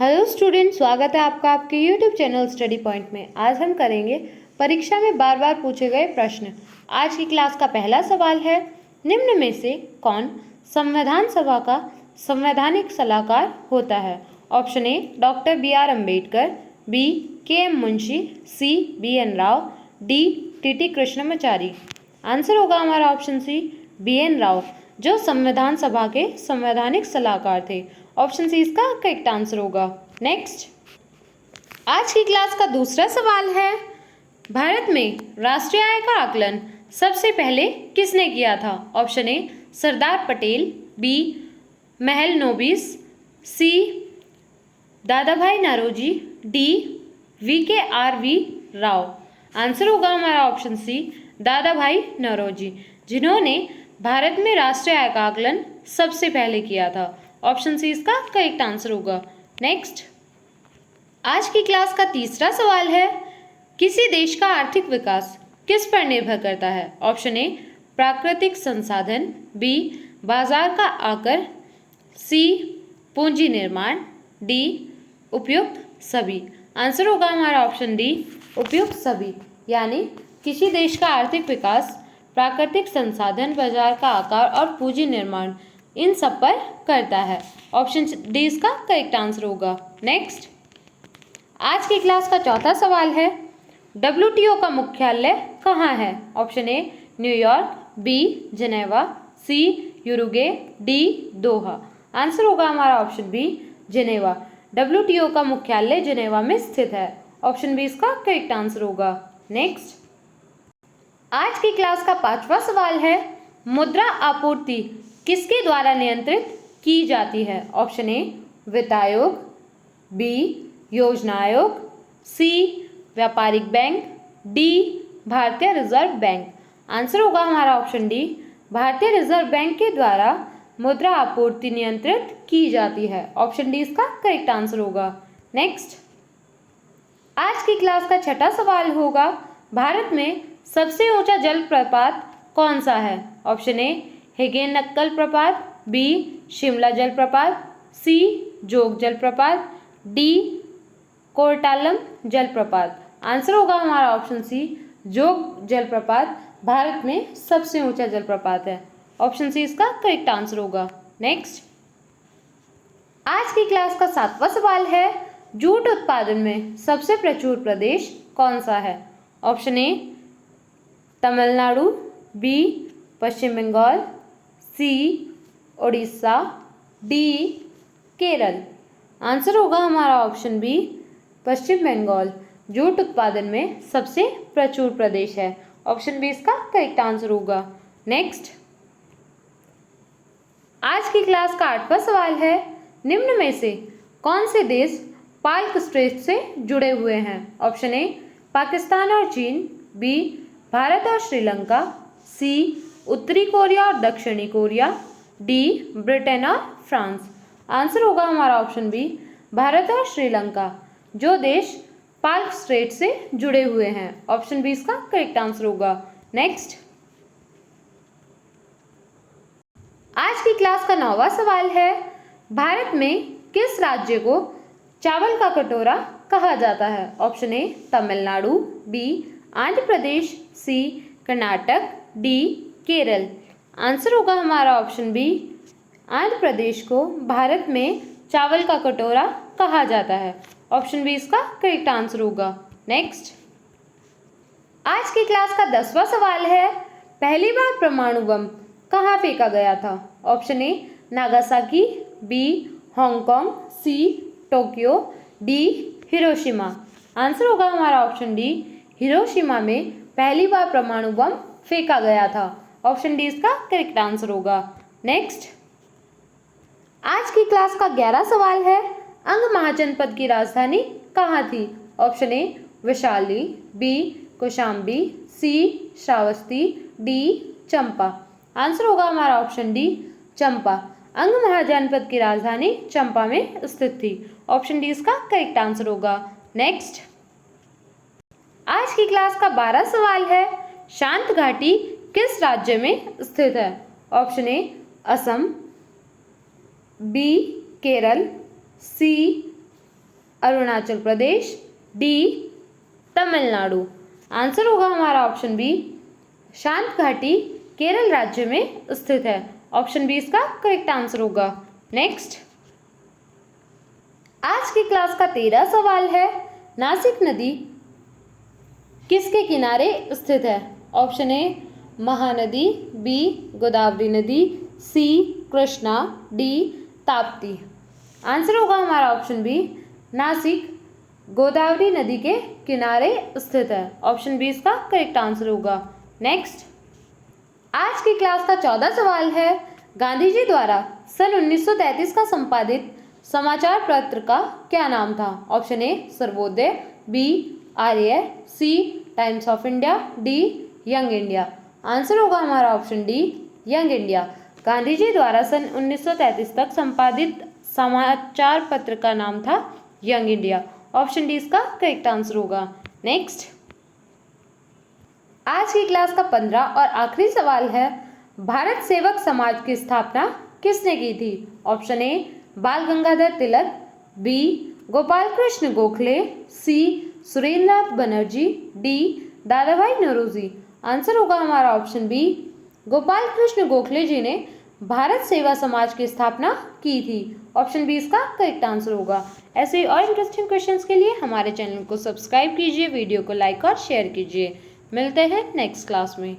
Hello student, स्वागत है आपका आपके यूट्यूब चैनल स्टडी पॉइंट में। आज हम करेंगे परीक्षा में बार बार पूछे गए प्रश्न। आज की क्लास का पहला सवाल है, निम्न में से कौन संविधान सभा का संवैधानिक सलाहकार होता है? Option A doctor BR. Ambedkar, B KM. Munshi, C BN. Rau, D TT. Krishnamachari. Answer होगा हमारा ऑप्शन सी बी.एन. राव, जो संविधान सभा के संवैधानिक सलाहकार थे। ऑप्शन सी इसका करेक्ट आंसर होगा। नेक्स्ट, आज की क्लास का दूसरा सवाल है, भारत में राष्ट्रीय आय का आकलन सबसे पहले किसने किया था? Option A Sardar Patel, B Mahalanobis, C Dadabhai Naoroji, D VKRV. Rao. Answer होगा हमारा ऑप्शन सी दादाभाई नौरोजी, जिन्होंने भारत में राष्ट्रीय आय का आकलन सबसे पहले किया था। ऑप्शन सी इसका करेक्ट आंसर होगा। नेक्स्ट, आज की क्लास का तीसरा सवाल है, किसी देश का आर्थिक विकास किस पर निर्भर करता है? ऑप्शन ए प्राकृतिक संसाधन, बी बाजार का आकर, सी पूंजी निर्माण, डी उपयुक्त सभी। आंसर होगा हमारा ऑप्शन डी उपयुक्त सभी, यानी किसी देश का आर्थिक विकास प्राकृतिक संसाधन, बाजार का आकार और पूंजी निर्माण इन सब पर करता है। ऑप्शन डी इसका करेक्ट आंसर होगा। नेक्स्ट, आज की क्लास का चौथा सवाल है, WTO का मुख्यालय कहाँ है? Option A New York, B Geneva, C Uruguay, D Doha. Answer होगा हमारा ऑप्शन बी जिनेवा। WTO का मुख्यालय जिनेवा में स्थित है। ऑप्शन बी इसका करेक्ट आंसर होगा। नेक्स्ट, आज की क्लास का पांचवा सवाल है, मुद्रा आपूर्ति किसके द्वारा नियंत्रित की जाती है? ऑप्शन ए वित्त आयोग, बी योजना आयोग, सी व्यापारिक बैंक, डी भारतीय रिजर्व बैंक। आंसर होगा हमारा ऑप्शन डी भारतीय रिजर्व बैंक के द्वारा मुद्रा आपूर्ति नियंत्रित की जाती है। ऑप्शन डी इसका करेक्ट आंसर होगा। नेक्स्ट, आज की क्लास का छठा सवाल होगा, भारत में सबसे ऊंचा जलप्रपात कौन सा है? ऑप्शन ए हिगेन नक्कल प्रपात, बी शिमला जलप्रपात, सी जोग जलप्रपात, डी कोर्टालम जलप्रपात। आंसर होगा हमारा ऑप्शन सी जोग जलप्रपात भारत में सबसे ऊंचा जलप्रपात है। ऑप्शन सी इसका करेक्ट आंसर होगा। नेक्स्ट, आज की क्लास का सातवां सवाल है, जूट उत्पादन में सबसे प्रचुर प्रदेश कौन सा है? Option A Tamil Nadu, B Paschim Bangal, C Orissa, D Kerala. Answer होगा हमारा ऑप्शन बी पश्चिम बंगाल, जूट उत्पादन में सबसे प्रचुर प्रदेश है। ऑप्शन बी इसका करेक्ट आंसर होगा। नेक्स्ट, आज की क्लास का आठवां सवाल है, निम्न में से कौन से देश पाल्क स्ट्रेट से जुड़े हुए हैं? ऑप्शन ए पाकिस्तान और चीन, बी भारत और श्रीलंका, सी उत्तरी कोरिया और दक्षिणी कोरिया, डी ब्रिटेन और फ्रांस। आंसर होगा हमारा ऑप्शन बी भारत और श्रीलंका, जो देश पाल्क स्ट्रेट से जुड़े हुए हैं। ऑप्शन बी इसका करेक्ट आंसर होगा। नेक्स्ट, आज की क्लास का नौवां सवाल है, भारत में किस राज्य को चावल का कटोरा कहा जाता है? Option A Tamil Nadu, B Andhra Pradesh, C Karnataka, D Kerala. Answer होगा हमारा ऑप्शन बी आंध्र प्रदेश को भारत में चावल का कटोरा कहा जाता है। ऑप्शन बी इसका करेक्ट आंसर होगा। नेक्स्ट, आज की क्लास का 10वां सवाल है, पहली बार परमाणु बम कहाँ फेंका गया था? Option A Nagasaki, B Hong Kong, C Tokyo, D Hiroshima. Answer होगा हमारा ऑप्शन डी हिरोशिमा में पहली बार परमाणु बम फेंका गया था। ऑप्शन डी इसका करेक्ट आंसर होगा। नेक्स्ट, आज की क्लास का 11वां सवाल है, अंग महाजनपद की राजधानी कहाँ थी? Option A Vaishali, B Kaushambi, C Shravasti, D Champa. Answer होगा हमारा ऑप्शन डी चंपा। अंग महाजनपद की राजधानी चंपा में स्थित थी। ऑप्शन डी इसका करेक्ट आंसर होगा। नेक्स्ट, आज की क्लास का 12वां सवाल है, शांत घाटी किस राज्य में स्थित है? Option A Assam, B Kerala, C Arunachal Pradesh, D Tamil Nadu. Answer होगा हमारा ऑप्शन बी, शांत घाटी केरल राज्य में स्थित है। ऑप्शन बी इसका करेक्ट आंसर होगा। नेक्स्ट, आज की क्लास का 13 सवाल है, नासिक नदी किसके किनारे स्थित है? Option A Mahanadi, B Godavari नदी, C Krishna, D Tapti. Answer होगा हमारा ऑप्शन बी, नासिक गोदावरी नदी के किनारे स्थित है। ऑप्शन बी इसका करेक्ट आंसर होगा। नेक्स्ट, आज की क्लास का 14 सवाल है, गांधी जी द्वारा सन 1933 का संपादित समाचार पत्र का क्या नाम था? Option A Sarvodaya, B Arya, C Times of India, D Young India. Answer होगा हमारा option D Young India. Gandhi ji द्वारा सन 1933 तक संपादित समाचार पत्र का नाम था यंग इंडिया। ऑप्शन डी इसका करेक्ट आंसर होगा। नेक्स्ट, आज की क्लास का 15 और आखिरी सवाल है, भारत सेवक समाज की स्थापना किसने की थी? ऑप्शन ए बाल गंगाधर तिलक, बी गोपाल कृष्ण गोखले, सी सुरेंद्रनाथ बनर्जी, डी दादा भाई नौरोजी। आंसर होगा हमारा ऑप्शन बी, गोपाल कृष्ण गोखले जी ने भारत सेवा समाज की स्थापना की थी। ऑप्शन बी इसका करेक्ट आंसर होगा। ऐसे ही और इंटरेस्टिंग क्वेश्चंस के लिए हमारे चैनल को सब्सक्राइब कीजिए, वीडियो को लाइक और शेयर कीजिए। मिलते हैं नेक्स्ट क्लास में।